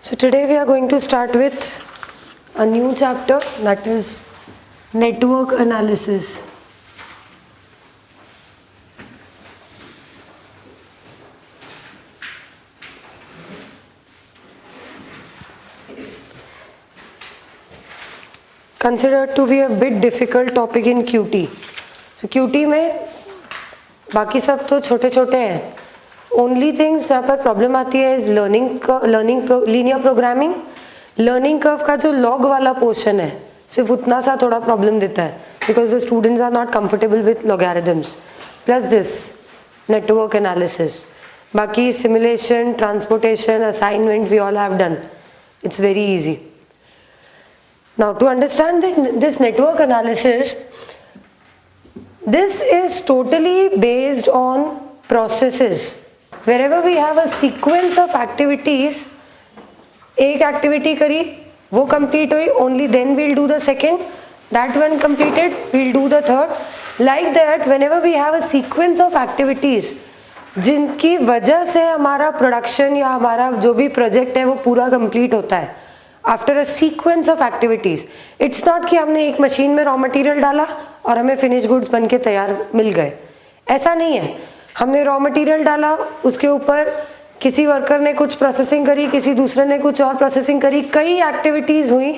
So today we are going to start with a new chapter, that is network analysis. Considered to be a bit difficult topic in QT. So QT में बाकी सब तो छोटे छोटे हैं. Only things जहाँ पर problem आती है is learning linear programming. Learning curve का जो लॉग वाला पोर्शन है सिर्फ उतना सा थोड़ा प्रॉब्लम देता है because the students are not comfortable with logarithms. Plus this network analysis. बाकी simulation, transportation, assignment we all have done. It's very easy. Now to understand this network analysis, this is totally based on processes. Wherever we have a sequence of activities, एक activity करी, वो complete हुई, only then we'll do the second. That one completed, we'll do the third. Like that, whenever we have a sequence of activities, जिनकी वजह से हमारा production या हमारा जो भी project है वो पूरा complete होता है. After a sequence of activities. It's not कि हमने एक मशीन में रॉ मटेरियल डाला और हमें फिनिश गुड्स बन के तैयार मिल गए. ऐसा नहीं है. हमने रॉ मटेरियल डाला, उसके ऊपर किसी वर्कर ने कुछ प्रोसेसिंग करी, किसी दूसरे ने कुछ और प्रोसेसिंग करी, कई एक्टिविटीज हुई,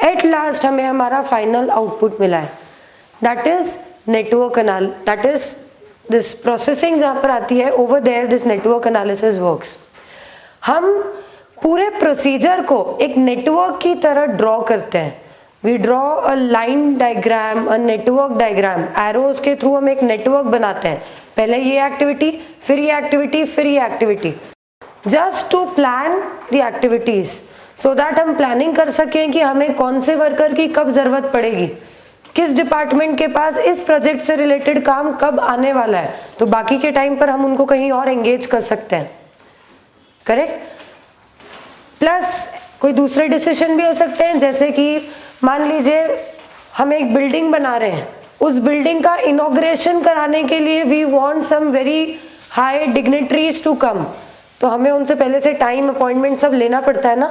एट लास्ट हमें हमारा फाइनल आउटपुट मिला है. That is network that is this processing जहाँ पर आती है, over there this network analysis works. हम पूरे प्रोसीजर को एक नेटवर्क की तरह ड्रॉ करते हैं. We draw a line diagram, a network diagram. Arrows के थ्रू हम एक नेटवर्क बनाते हैं. पहले ये एक्टिविटी, फिर ये एक्टिविटी, फिर ये activity, just to plan the activities, so that हम प्लानिंग कर सकें कि हमें कौन से वर्कर की कब जरूरत पड़ेगी, किस डिपार्टमेंट के पास इस प्रोजेक्ट से रिलेटेड काम कब आने वाला है, तो बाकी के टाइम पर हम उनको कहीं और एंगेज कर सकते हैं. करेक्ट. प्लस कोई दूसरे डिसीजन भी हो सकते हैं, जैसे कि मान लीजिए हम एक बिल्डिंग बना रहे हैं, उस बिल्डिंग का इनॉग्रेशन कराने के लिए we want some very high dignitaries to come. तो हमें उनसे पहले से टाइम अपॉइंटमेंट सब लेना पड़ता है ना.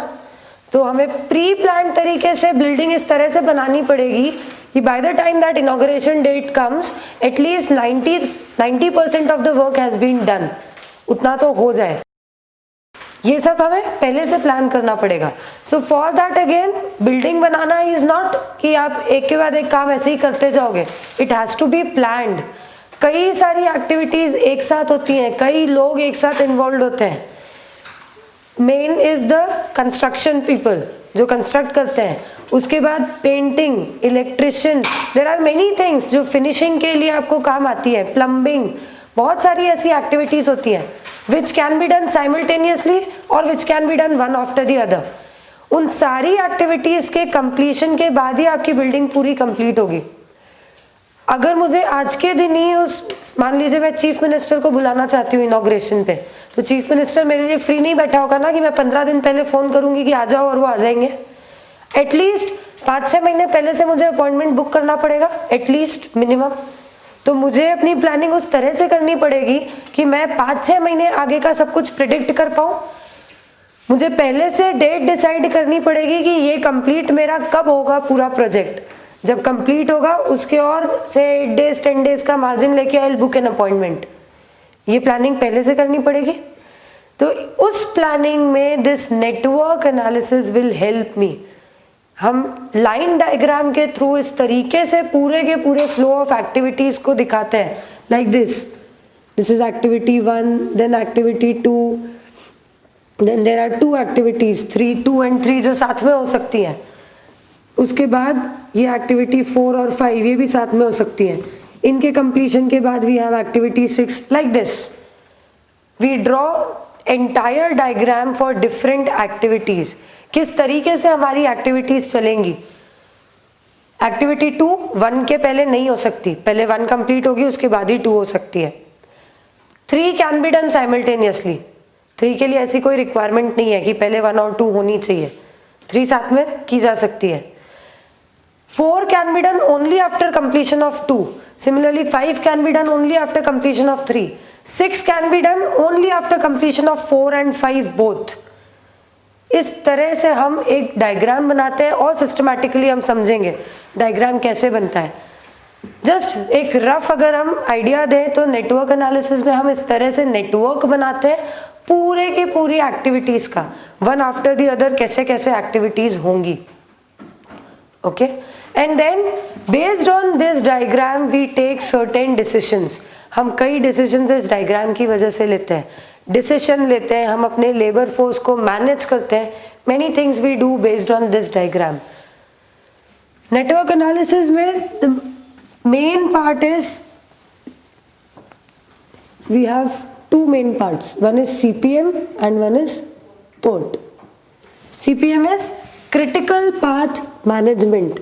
तो हमें प्री प्लान तरीके से बिल्डिंग इस तरह से बनानी पड़ेगी कि by the time that inauguration date comes at least 90% of the work has been done. उतना तो हो जाए. ये सब हमें पहले से प्लान करना पड़ेगा. So for that again building banana is not कि आप एक के बाद एक काम ऐसे ही करते जाओगे. It has to be planned. कई सारी एक्टिविटीज एक साथ होती हैं, कई लोग एक साथ इन्वॉल्व होते हैं. Main is the construction people जो कंस्ट्रक्ट करते हैं. उसके बाद painting, electricians, there are many things जो फिनिशिंग के लिए आपको काम आती है. प्लम्बिंग, बहुत सारी ऐसी एक्टिविटीज होती हैं which can be done simultaneously और which can be done one after the other. उन सारी एक्टिविटीज के कंप्लीशन के बाद ही आपकी बिल्डिंग पूरी कंप्लीट होगी. अगर मुझे आज के दिन ही मान लीजिए मैं चीफ मिनिस्टर को बुलाना चाहती हूँ इनॉग्रेशन पे, तो चीफ मिनिस्टर मेरे लिए फ्री नहीं बैठा होगा ना कि मैं 15 दिन पहले फोन करूंगी कि आ जाओ और वो आ जाएंगे. एटलीस्ट 5-6 महीने पहले से मुझे अपॉइंटमेंट बुक करना पड़ेगा, एटलीस्ट मिनिमम. तो मुझे अपनी प्लानिंग उस तरह से करनी पड़ेगी कि मैं 5-6 महीने आगे का सब कुछ प्रिडिक्ट कर पाऊँ. मुझे पहले से डेट डिसाइड करनी पड़ेगी कि ये कंप्लीट मेरा कब होगा पूरा प्रोजेक्ट. जब कंप्लीट होगा उसके और से 8 डेज 10 डेज का मार्जिन लेके I will book an appointment. ये प्लानिंग पहले से करनी पड़ेगी. तो उस प्लानिंग में this network analysis will help me. हम लाइन डायग्राम के थ्रू इस तरीके से पूरे के पूरे फ्लो ऑफ एक्टिविटीज को दिखाते हैं. Like this is activity 1, then activity 2, then there are 2 activities 3, 2 and 3 जो साथ में हो सकती हैं. उसके बाद ये एक्टिविटी 4 और 5 ये भी साथ में हो सकती हैं. इनके कंप्लीशन के बाद we have activity 6. Like this we draw entire diagram for different activities. किस तरीके से हमारी एक्टिविटीज चलेंगी. एक्टिविटी 2 1 के पहले नहीं हो सकती, पहले 1 कंप्लीट होगी उसके बाद ही 2 हो सकती है. 3 कैन बी डन साइमल्टेनियसली. 3 के लिए ऐसी कोई रिक्वायरमेंट नहीं है कि पहले 1 और 2 होनी चाहिए. 3 साथ में की जा सकती है. 4 can be done only after completion of 2. Similarly 5 can be done only after completion of 3. 6 can be done only after completion of 4 and 5 both. इस तरह से हम एक डायग्राम बनाते हैं और सिस्टमैटिकली हम समझेंगे डायग्राम कैसे बनता है। जस्ट एक रफ अगर हम आइडिया दें तो नेटवर्क एनालिसिस में हम इस तरह से नेटवर्क बनाते हैं पूरे की पूरी एक्टिविटीज का, वन आफ्टर द अदर कैसे कैसे एक्टिविटीज होंगी। Okay, and then based on this diagram we take certain decisions. हम कई डिसीजंस इस डायग्राम की वजह से लेते हैं, डिसीजन लेते हैं, हम अपने लेबर फोर्स को मैनेज करते हैं। Many things we do based on this diagram. Network analysis में main part is we have two main parts, one is CPM and one is PERT. CPM is critical path management,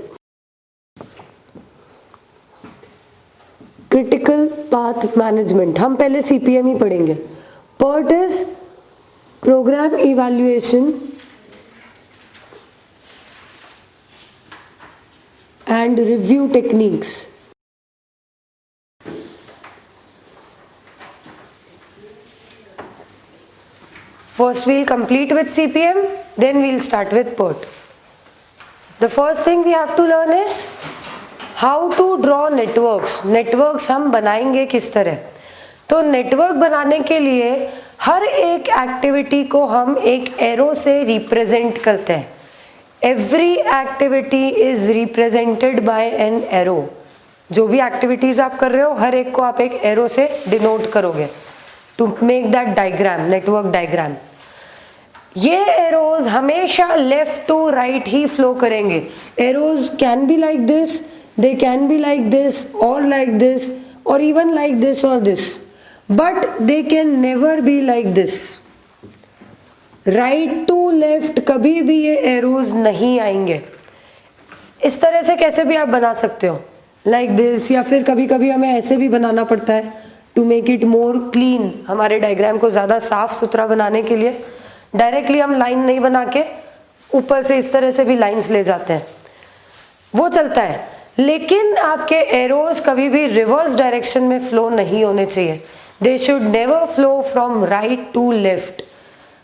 critical path management हम पहले CPM ही पढ़ेंगे। PERT is program evaluation and review techniques. First we'll complete with CPM, then we'll start with PERT. The first thing we have to learn is how to draw networks. Networks हम बनाएंगे किस तरह। तो network बनाने के लिए हर एक activity को हम एक एरो से रिप्रेजेंट करते हैं। Every activity is represented by an arrow. जो भी एक्टिविटीज आप कर रहे हो हर एक को आप एक एरो से डिनोट करोगे to make that diagram, network diagram. ये एरोज हमेशा लेफ्ट टू राइट ही फ्लो करेंगे। Arrows can be like this, they can be like this और इवन लाइक दिस और this, but they can never be like this. Right to left कभी भी ये arrows नहीं आएंगे। इस तरह से कैसे भी आप बना सकते हो लाइक दिस, या फिर कभी कभी हमें ऐसे भी बनाना पड़ता है to make it more clean. हमारे डायग्राम को ज़्यादा साफ सुथरा बनाने के लिए डायरेक्टली हम लाइन नहीं बना के ऊपर से इस तरह से भी लाइंस ले जाते हैं, वो चलता है। लेकिन आपके एरोज कभी भी रिवर्स डायरेक्शन में फ्लो नहीं होने चाहिए। They should never flow from right to left.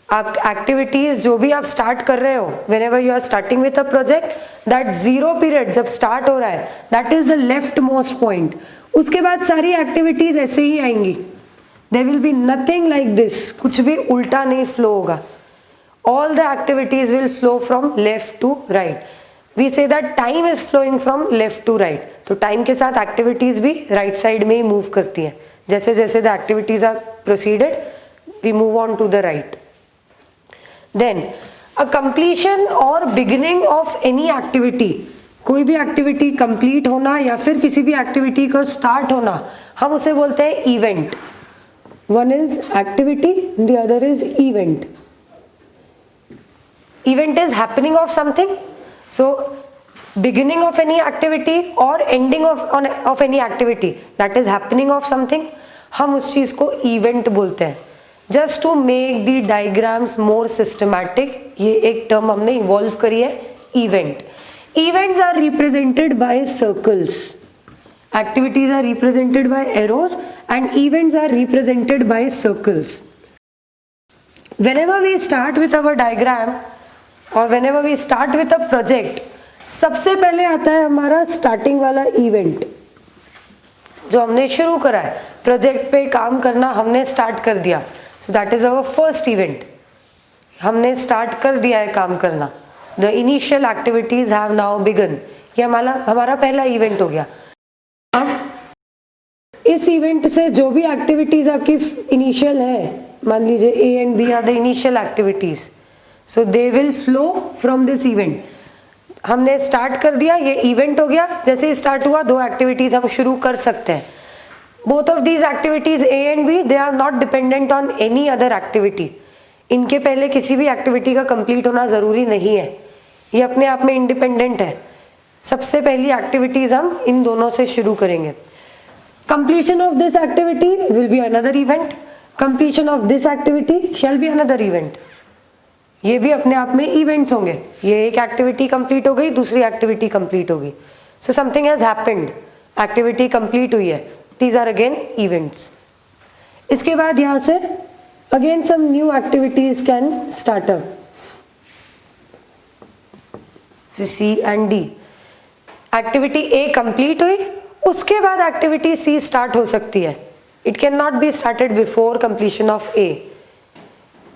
आप एक्टिविटीज जो भी आप स्टार्ट कर रहे हो, whenever you are starting with a project, that zero period जब स्टार्ट हो रहा है that is the left most point. उसके बाद सारी एक्टिविटीज ऐसे ही आएंगी। There will be nothing like this, कुछ भी उल्टा नहीं फ्लो होगा। All the activities will flow from left to right. We say that time is flowing from left to right. तो टाइम के साथ एक्टिविटीज भी राइट साइड में ही मूव करती हैं। जैसे जैसे the activities are proceeded we move on to the right. Then a completion or beginning of any activity, कोई भी एक्टिविटी कंप्लीट होना या फिर किसी भी एक्टिविटी का स्टार्ट होना, हम उसे बोलते हैं event. One is activity, the other is event. Event is happening of something, so beginning of any activity or ending of any activity that is happening of something, हम उस चीज को इवेंट बोलते हैं। Just to make the diagrams more systematic, ये एक term हमने evolve करी है, event. Events are represented by circles, activities are represented by arrows and events are represented by circles. whenever we start with our diagram और whenever we start with a project, सबसे पहले आता है हमारा starting वाला event जो हमने शुरू करा है। प्रोजेक्ट पे काम करना हमने स्टार्ट कर दिया, so that is our first event. हमने स्टार्ट कर दिया है काम करना, the initial activities have now begun. ये हमारा पहला इवेंट हो गया। अब इस इवेंट से जो भी एक्टिविटीज आपकी इनिशियल है, मान लीजिए A and B are the initial activities, so they will flow from this event. हमने स्टार्ट कर दिया, ये इवेंट हो गया। जैसे ही स्टार्ट हुआ, दो एक्टिविटीज हम शुरू कर सकते हैं। Both of these activities A and B, they are not dependent on any other activity. इनके पहले किसी भी एक्टिविटी का कंप्लीट होना जरूरी नहीं है, ये अपने आप में इंडिपेंडेंट है। सबसे पहली एक्टिविटीज हम इन दोनों से शुरू करेंगे। Completion of this activity will be another event, completion of this activity shall be another event. ये भी अपने आप में इवेंट्स होंगे। ये एक एक्टिविटी कंप्लीट हो गई, दूसरी एक्टिविटी कंप्लीट हो गई, so something has happened, activity complete हुई है, दीज आर अगेन इवेंट्स। इसके बाद यहाँ से again some new activities can start up. C and D. Activity A complete हुई, उसके बाद एक्टिविटी सी स्टार्ट हो सकती है। It can not be started before completion of A.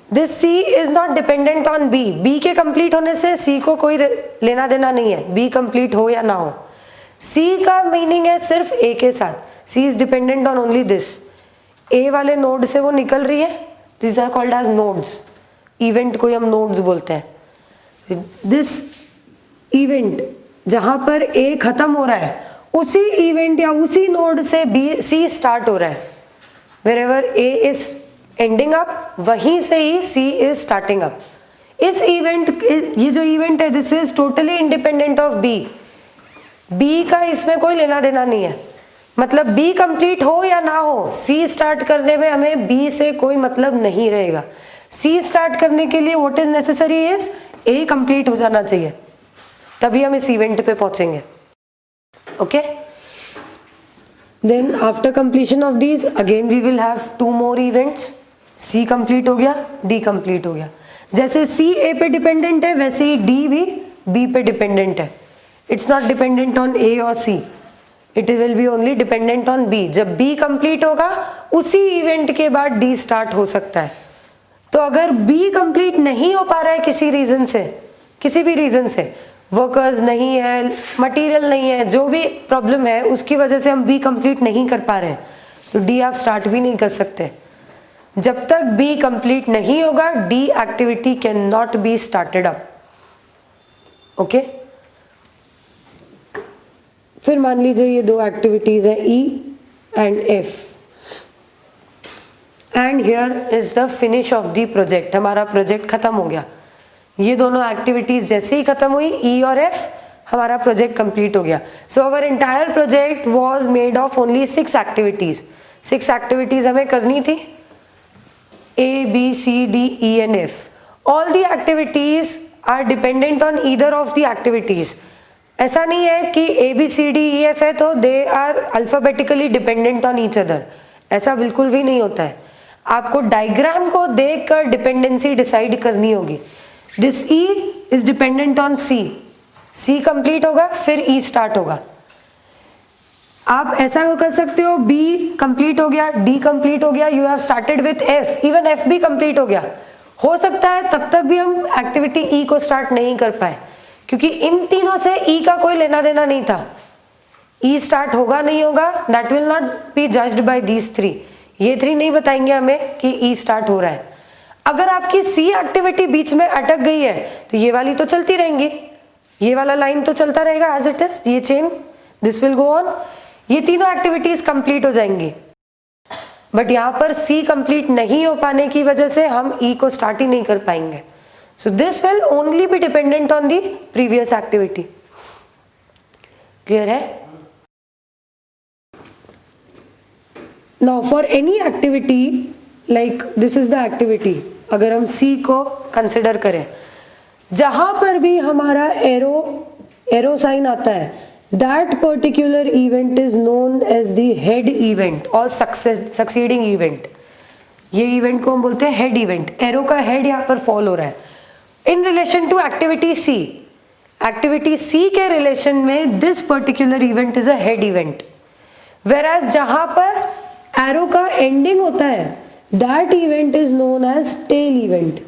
This C is not dependent on B. B के complete होने से सी को कोई लेना देना नहीं है, बी कंप्लीट हो या ना हो। सी का मीनिंग है सिर्फ ए के साथ। C is dependent on only this. A वाले नोड से वो निकल रही है, this are called as nodes. Event को हम नोड्स बोलते हैं। दिस इवेंट जहां पर ए खत्म हो रहा है, उसी इवेंट या उसी नोड से बी सी स्टार्ट हो रहा है। Wherever A is ending up, वहीं से ही सी इज स्टार्टिंग अप। इस इवेंट, ये जो इवेंट है, this is totally independent of B. B का इसमें कोई लेना देना नहीं है। मतलब बी कंप्लीट हो या ना हो, सी स्टार्ट करने में हमें बी से कोई मतलब नहीं रहेगा। सी स्टार्ट करने के लिए what is necessary is A complete हो जाना चाहिए, तभी हम इस इवेंट पे पहुंचेंगे। Okay, then after completion of these again we will have 2 more events. C complete हो गया, डी कंप्लीट हो गया। जैसे सी ए पे डिपेंडेंट है, वैसे ही डी भी बी पे डिपेंडेंट है। It's not dependent on A और C, it will be only dependent on B. जब बी कंप्लीट होगा, उसी इवेंट के बाद डी स्टार्ट हो सकता है। तो अगर बी कंप्लीट नहीं हो पा रहा है किसी रीजन से, किसी भी रीजन से, वर्कर्स नहीं है, मटेरियल नहीं है, जो भी प्रॉब्लम है, उसकी वजह से हम बी कंप्लीट नहीं कर पा रहे हैं, तो डी आप स्टार्ट भी नहीं कर सकते। जब तक बी कंप्लीट नहीं होगा, D activity can not be started up. Okay, फिर मान लीजिए ये 2 एक्टिविटीज है, ई and F, and here is the finish off the project. हमारा प्रोजेक्ट खत्म हो गया। ये दोनों एक्टिविटीज जैसे ही खत्म हुई, ई और एफ, हमारा प्रोजेक्ट कंप्लीट हो गया। So our entire project was made of only 6 activities. 6 activities हमें करनी थी, A B C D E and F. All the activities are dependent on either of the activities. ऐसा नहीं है कि A B C D E F है तो they are alphabetically dependent on each other, ऐसा बिल्कुल भी नहीं होता है। आपको डायग्राम को देखकर डिपेंडेंसी डिसाइड करनी होगी। This E is dependent on C, C complete होगा फिर ई स्टार्ट होगा। आप ऐसा कर सकते हो, बी कंप्लीट हो गया, डी कंप्लीट हो गया, you have started with F, even F भी कंप्लीट हो गया। हो सकता है तब तक भी हम एक्टिविटी ई को स्टार्ट नहीं कर पाए, क्योंकि इन तीनों से ई का कोई लेना देना नहीं था। ई स्टार्ट होगा नहीं होगा, that will not be judged bye these 3। ये 3 नहीं बताएंगे हमें कि ई स्टार्ट हो रहा है। अगर आपकी सी एक्टिविटी बीच में अटक गई है तो ये वाली तो चलती रहेंगी, ये वाला लाइन तो चलता रहेगा एज इट इज, ये chain, this will go on. ये तीनों एक्टिविटीज कंप्लीट हो जाएंगी। बट यहाँ पर सी कंप्लीट नहीं हो पाने की वजह से हम ई को स्टार्ट ही नहीं कर पाएंगे। So this will only be dependent on the previous activity. Clear है? Now for any activity, like this is the activity, अगर हम सी को कंसिडर करें, जहां पर भी हमारा एरो साइन आता है, that particular event is known as the head event और सक्सीडिंग इवेंट। ये इवेंट को हम बोलते हैं हेड इवेंट। एरो का हेड यहाँ पर फॉल हो रहा है in relation to activity C. Activity C के रिलेशन में this particular event is a head event. Whereas जहां पर एरो का एंडिंग होता है, that event is known as tail event.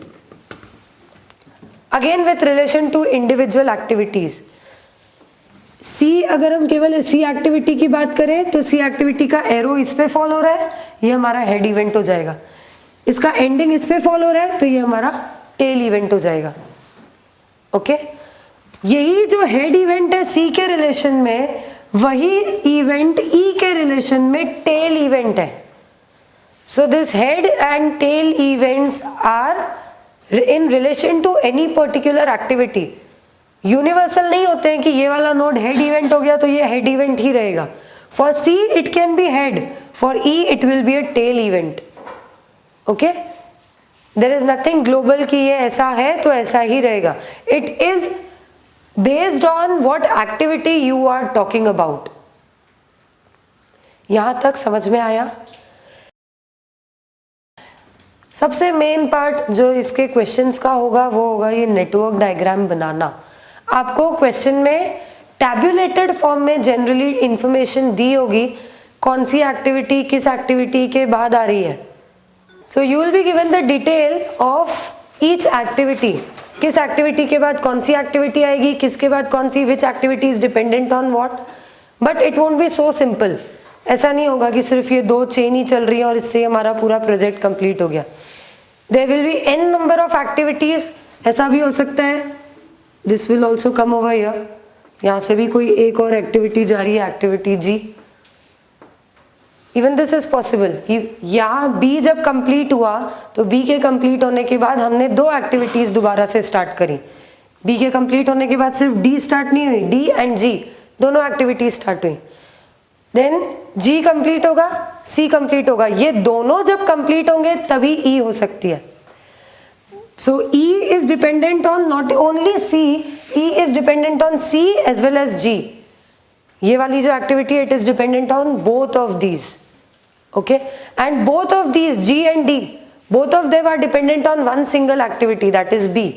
Again with relation to individual activities. सी, अगर हम केवल सी एक्टिविटी की बात करें तो सी एक्टिविटी का एरो इस पे फॉल हो रहा है, ये हमारा हेड इवेंट हो जाएगा। इसका एंडिंग इस पे फॉल हो रहा है तो ये हमारा टेल इवेंट हो जाएगा। ओके, यही जो हेड इवेंट है सी के रिलेशन में, वही इवेंट ई के रिलेशन में टेल इवेंट है। So this head and tail events are in relation to any particular activity. Universal नहीं होते हैं कि ये वाला नोड हेड इवेंट हो गया तो ये हेड इवेंट ही रहेगा। For C it can be head, for E it will be a tail event. Okay, there is nothing global कि ये ऐसा है तो ऐसा ही रहेगा। It is based on what activity you are talking about. यहां तक समझ में आया? सबसे मेन पार्ट जो इसके क्वेश्चंस का होगा वो होगा ये नेटवर्क डायग्राम बनाना। आपको क्वेश्चन में टैब्यूलेटेड फॉर्म में जनरली इंफॉर्मेशन दी होगी कौन सी एक्टिविटी किस एक्टिविटी के बाद आ रही है. So you will be given the detail of each activity. किस एक्टिविटी के बाद कौन सी एक्टिविटी आएगी, किसके बाद कौन सी, which activity is dependent on what. But it won't be so simple. ऐसा नहीं होगा कि सिर्फ ये 2 चेन ही चल रही है और इससे हमारा पूरा प्रोजेक्ट कंप्लीट हो गया. There will be n number of activities. ऐसा भी हो सकता है, this will also come over here. यहाँ से भी कोई एक और एक्टिविटी जा रही है, activity G. Even this is possible. यहाँ B जब कंप्लीट हुआ तो B के कंप्लीट होने के बाद हमने 2 एक्टिविटीज दोबारा से स्टार्ट करी. B के कंप्लीट होने के बाद सिर्फ D स्टार्ट नहीं हुई, D एंड G दोनों एक्टिविटीज स्टार्ट हुई. देन G कंप्लीट होगा, C कंप्लीट होगा. ये दोनों जब कंप्लीट होंगे तभी E हो सकती है. So E is dependent on not only C, E is dependent on C as well as G. ये वाली जो एक्टिविटी है it is dependent on both of these. Okay, and both of these G and D, both of them are dependent on one single activity that is B.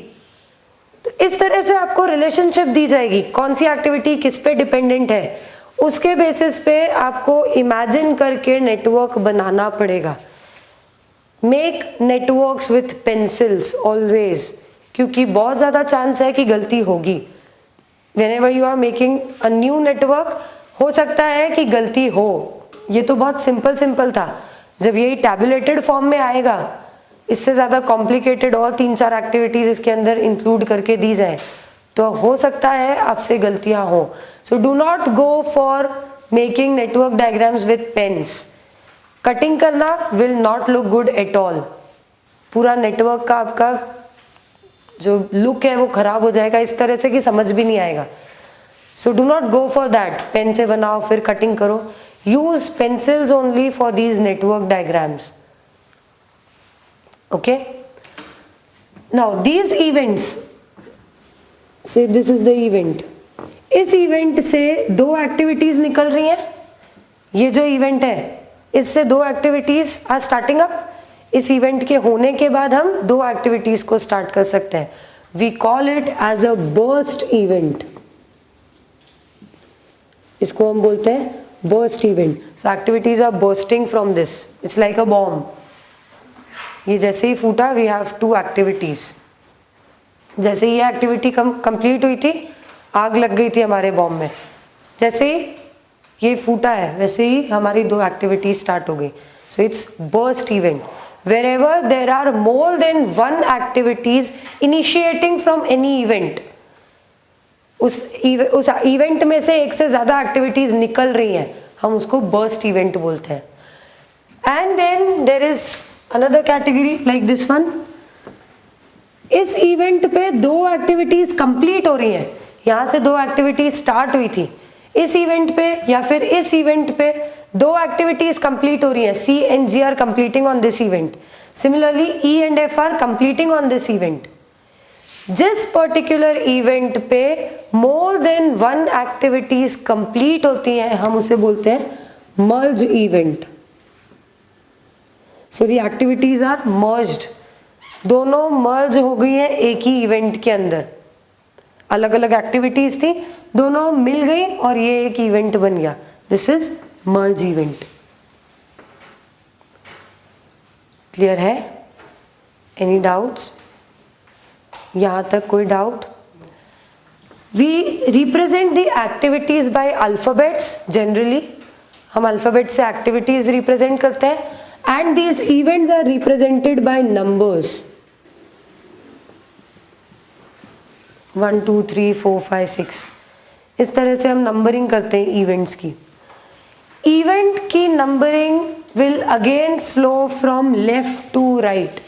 तो इस तरह से आपको relationship दी जाएगी कौन सी एक्टिविटी किस पे डिपेंडेंट है. उसके बेसिस पे आपको इमेजिन करके नेटवर्क बनाना पड़ेगा. Make networks with pencils always, क्योंकि बहुत ज़्यादा चांस है कि गलती होगी. Whenever you are making a new network हो सकता है कि गलती हो. ये तो बहुत सिंपल था. जब यही टैबुलेटेड फॉर्म में आएगा, इससे ज़्यादा कॉम्प्लिकेटेड और 3-4 एक्टिविटीज़ इसके अंदर इंक्लूड करके दी जाए तो हो सकता है आपसे गलतियाँ हो. So do not go for making network diagrams with pens. Cutting करना will not look good at all. पूरा नेटवर्क का आपका जो लुक है वो खराब हो जाएगा इस तरह से कि समझ भी नहीं आएगा. So do not go for that. Pen से बनाओ फिर कटिंग करो. Use pencils only for these network diagrams. Okay, now these events, say this is the event. इस इवेंट से 2 एक्टिविटीज निकल रही हैं. ये जो इवेंट है इससे 2 एक्टिविटीज आर स्टार्टिंग अप. इस इवेंट के होने के बाद हम 2 एक्टिविटीज को स्टार्ट कर सकते हैं. We call it as a burst event. इसको हम बोलते हैं burst event. So activities are bursting from this. It's like a bomb. ये जैसे ही फूटा वी हैव 2 एक्टिविटीज. जैसे ये एक्टिविटी कंप्लीट हुई थी, आग लग गई थी हमारे बॉम्ब में. जैसे ही ये फूटा है वैसे ही हमारी 2 एक्टिविटीज स्टार्ट हो गई. So it's burst event. Wherever there are more than one activities initiating from any event, उस इवेंट में से एक से ज्यादा एक्टिविटीज निकल रही हैं, हम उसको बर्स्ट इवेंट बोलते हैं. And then there is another category like this one. इस इवेंट पे 2 एक्टिविटीज कंप्लीट हो रही हैं. यहाँ से 2 एक्टिविटीज स्टार्ट हुई थी. इस इवेंट पे या फिर इस इवेंट पे 2 एक्टिविटीज कंप्लीट हो रही हैं. C and G are completing on this event. Similarly E and F are completing on this event. जिस पर्टिकुलर इवेंट पे मोर देन 1 एक्टिविटीज कंप्लीट होती हैं हम उसे बोलते हैं merge event. So the activities are merged. दोनों मर्ज हो गई हैं एक ही इवेंट के अंदर. अलग अलग एक्टिविटीज थी, दोनों मिल गई और ये एक इवेंट बन गया. This is merge event. Clear है? Any doubts? यहां तक कोई doubt? We represent the activities by alphabets. Generally हम अल्फाबेट से एक्टिविटीज रिप्रेजेंट करते हैं. And these events are represented by numbers. 1 2 3 4 5 6. इस तरह से हम नंबरिंग करते हैं इवेंट्स की. इवेंट की numbering will again flow from left to right.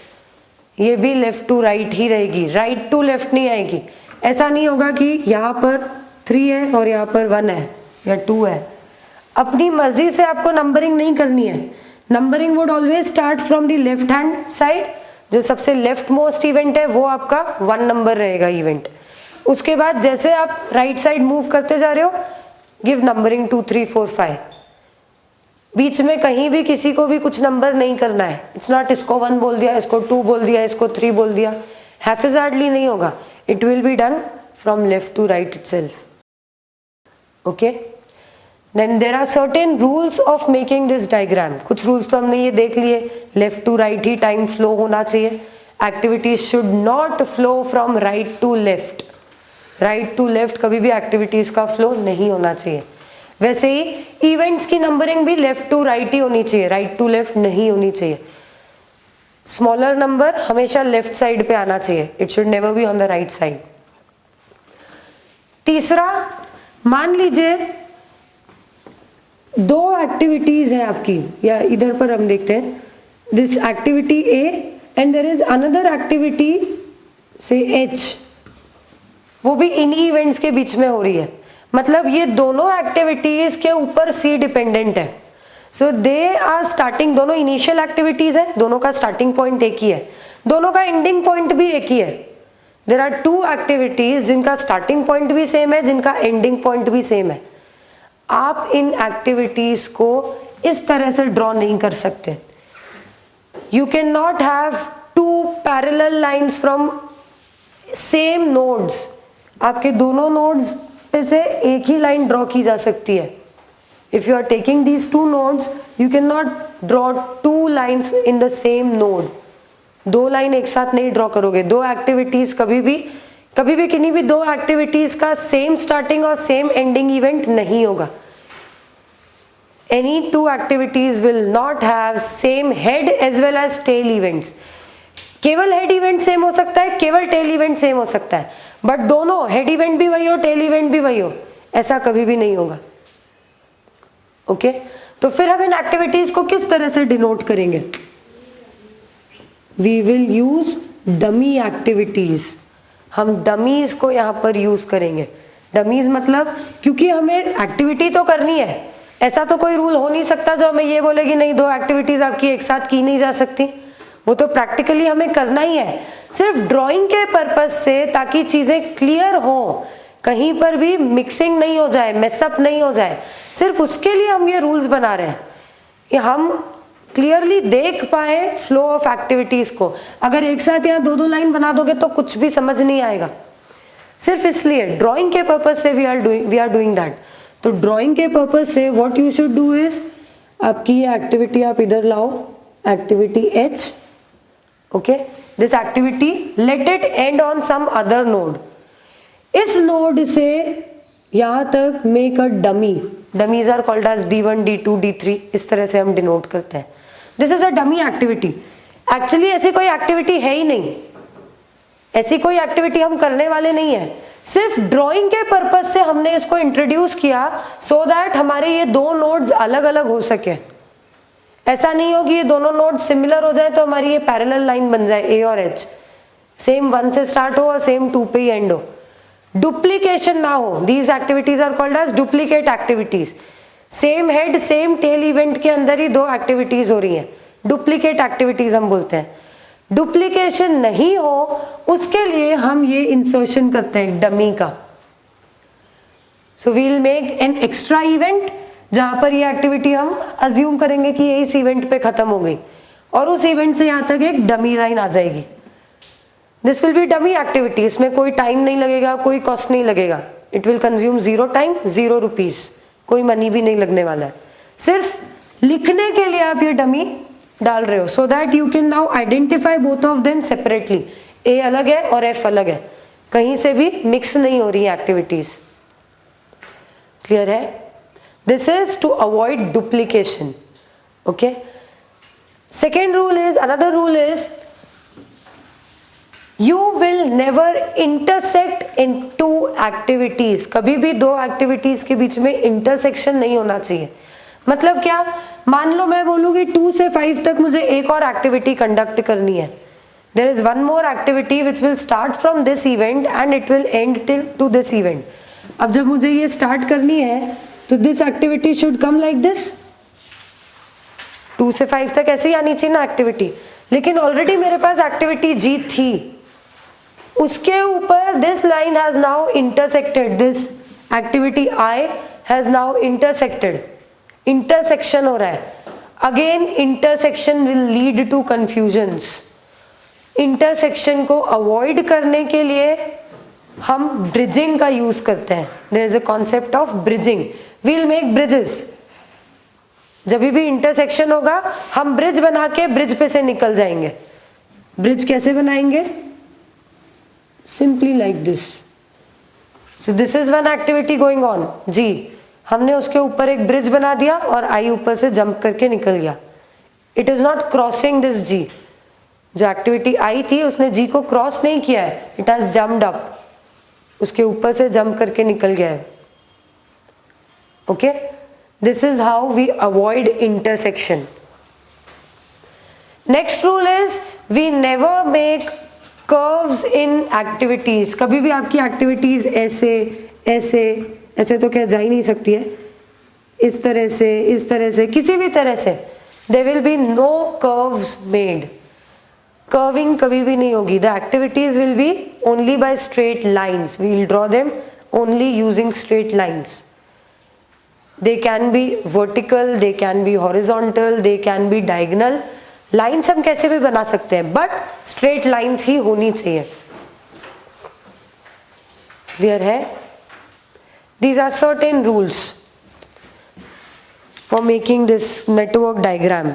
ये भी लेफ्ट टू राइट ही रहेगी, राइट टू लेफ्ट नहीं आएगी. ऐसा नहीं होगा कि यहाँ पर 3 है और यहाँ पर 1 है या 2 है. अपनी मर्जी से आपको नंबरिंग नहीं करनी है. Numbering would always start from the left hand side. जो सबसे लेफ्ट मोस्ट इवेंट है वो आपका 1 नंबर रहेगा इवेंट. उसके बाद जैसे आप राइट साइड मूव करते जा रहे हो, गिव नंबरिंग 2 3 4 5. बीच में कहीं भी किसी को भी कुछ नंबर नहीं करना है. इट्स नॉट इसको 1 बोल दिया, इसको 2 बोल दिया, इसको 3 बोल दिया. हैफिजार्डली नहीं होगा. It will be done from left to right itself. Okay, then there are certain rules of making this diagram. कुछ rules तो हमने ये देख लिए, left to right he time flow होना चाहिए, activities should not flow from right to left, right to left कभी भी activities का flow नहीं होना चाहिए. वैसे ही इवेंट्स की नंबरिंग भी लेफ्ट टू राइट ही होनी चाहिए, राइट टू लेफ्ट नहीं होनी चाहिए. स्मॉलर नंबर हमेशा लेफ्ट साइड पे आना चाहिए, it should never be on the right side. तीसरा, मान लीजिए दो एक्टिविटीज है आपकी, या इधर पर हम देखते हैं, this activity A and there is another activity say H, वो भी इन्हीं इवेंट्स के बीच में हो रही है. मतलब ये दोनों एक्टिविटीज के ऊपर सी डिपेंडेंट है. सो दे आर स्टार्टिंग, दोनों इनिशियल एक्टिविटीज है, दोनों का स्टार्टिंग पॉइंट एक ही है, दोनों का एंडिंग पॉइंट भी एक ही है. देयर आर टू एक्टिविटीज जिनका स्टार्टिंग पॉइंट भी सेम है, जिनका एंडिंग पॉइंट भी सेम है. आप इन एक्टिविटीज को इस तरह से ड्रॉ नहीं कर सकते. You can not have two parallel lines from same nodes. आपके दोनों नोड्स पे से एक ही लाइन ड्रॉ की जा सकती है. If you are taking these two nodes, you can not draw two lines in the same node. दो लाइन एक साथ नहीं ड्रॉ करोगे. दो एक्टिविटीज कभी भी किन्हीं भी दो एक्टिविटीज का सेम स्टार्टिंग और सेम एंडिंग इवेंट नहीं होगा. Any two activities will not have same head as well as tail events. केवल हेड इवेंट सेम हो सकता है, केवल टेल इवेंट सेम हो सकता है, बट दोनों हेड इवेंट भी वही हो, टेल इवेंट भी वही हो, ऐसा कभी भी नहीं होगा. ओके, तो फिर हम इन एक्टिविटीज को किस तरह से डिनोट करेंगे? We will use dummy activities. हम डमीज को यहाँ पर यूज करेंगे. डमीज मतलब, क्योंकि हमें एक्टिविटी तो करनी है, ऐसा तो कोई रूल हो नहीं सकता जो हमें ये बोले कि नहीं दो एक्टिविटीज आपकी एक साथ की नहीं जा सकती. वो तो प्रैक्टिकली हमें करना ही है, सिर्फ ड्राइंग के पर्पस से, ताकि चीजें क्लियर हो, कहीं पर भी मिक्सिंग नहीं हो जाए, मेसअप नहीं हो जाए. सिर्फ उसके लिए हम ये रूल्स बना रहे हैं कि हम क्लियरली देख पाए फ्लो ऑफ एक्टिविटीज को. अगर एक साथ यहाँ दो दो लाइन बना दोगे तो कुछ भी समझ नहीं आएगा. सिर्फ इसलिए ड्राइंग के पर्पस से वी आर डूइंग दैट. तो ड्राइंग के पर्पस से what you should do is, आपकी ये एक्टिविटी आप इधर लाओ, activity H. Okay, this activity let it end on some other node. इस नोड से यहां तक make a dummy. Dummies are called as D1, D2, D3, इस तरह से हम डिनोट करते हैं. This is a dummy activity. Actually ऐसी कोई एक्टिविटी है ही नहीं, ऐसी कोई एक्टिविटी हम करने वाले नहीं है. सिर्फ ड्राइंग के पर्पस से हमने इसको इंट्रोड्यूस किया सो दैट हमारे ये दो नोड्स अलग अलग हो सके. ऐसा नहीं हो कि ये दोनों नोड सिमिलर हो जाए तो हमारी ये पैरेलल लाइन बन जाए, ए और एच सेम 1 से स्टार्ट हो और सेम 2 पे ही एंड हो. डुप्लीकेशन ना हो. These activities are called as duplicate activities. Same head same tail event के अंदर ही दो एक्टिविटीज हो रही हैं, डुप्लीकेट एक्टिविटीज हम बोलते हैं. डुप्लीकेशन नहीं हो उसके लिए हम ये इंसर्शन करते हैं डमी का. So we will make an extra event जहां पर ये एक्टिविटी हम अज्यूम करेंगे कि ये इस इवेंट पे खत्म हो गई, और उस इवेंट से यहां तक एक डमी लाइन आ जाएगी. This will be dummy activity. इसमें कोई टाइम नहीं लगेगा, कोई कॉस्ट नहीं लगेगा. It will consume 0 time, 0 rupees, कोई मनी भी नहीं लगने वाला है. सिर्फ लिखने के लिए आप ये डमी डाल रहे हो so that you can now identify both of them separately. A अलग है और एफ अलग है, कहीं से भी मिक्स नहीं हो रही एक्टिविटीज. क्लियर है? This is to avoid duplication. Okay. Second rule is, another rule is, you will never intersect in two activities. कभी भी दो एक्टिविटीज के बीच में इंटरसेक्शन नहीं होना चाहिए. मतलब क्या, मान लो मैं बोलूंगी 2 से 5 तक मुझे एक और एक्टिविटी कंडक्ट करनी है. There is one more activity which will start from this event and it will end till to this event. अब जब मुझे ये स्टार्ट करनी है तो this activity should come like this. 2 से 5 तक ऐसे ही आनी चाहिए ना एक्टिविटी. लेकिन ऑलरेडी मेरे पास एक्टिविटी जी थी, उसके ऊपर this line has now intersected. This activity I has now intersected. Intersection हो रहा है. Again intersection will lead to confusions. Intersection को अवॉइड करने के लिए हम ब्रिजिंग का यूज करते हैं. There is a concept of bridging. We will make bridges. जब भी इंटरसेक्शन होगा हम ब्रिज बना के ब्रिज पे से निकल जाएंगे. ब्रिज कैसे बनाएंगे? Simply like this. So this is one activity going on. G, हमने उसके ऊपर एक ब्रिज बना दिया और आई ऊपर से जंप करके निकल गया. It is not crossing this G. जो एक्टिविटी आई थी उसने जी को क्रॉस नहीं किया है. It has jumped up. उसके ऊपर से जंप करके निकल गया है. Okay, this is how we avoid intersection. Next rule is we never make curves in activities. कभी भी आपकी एक्टिविटीज ऐसे ऐसे ऐसे तो क्या जा ही नहीं सकती है. इस तरह से किसी भी तरह से there will be no curves made. Curving कभी भी नहीं होगी. The activities will be only by straight lines. We will draw them only using straight lines. They can be vertical, they can be horizontal, they can be diagonal. Lines हम कैसे भी बना सकते हैं बट स्ट्रेट लाइन्स ही होनी चाहिए. Clear है? These are certain rules for making this network diagram.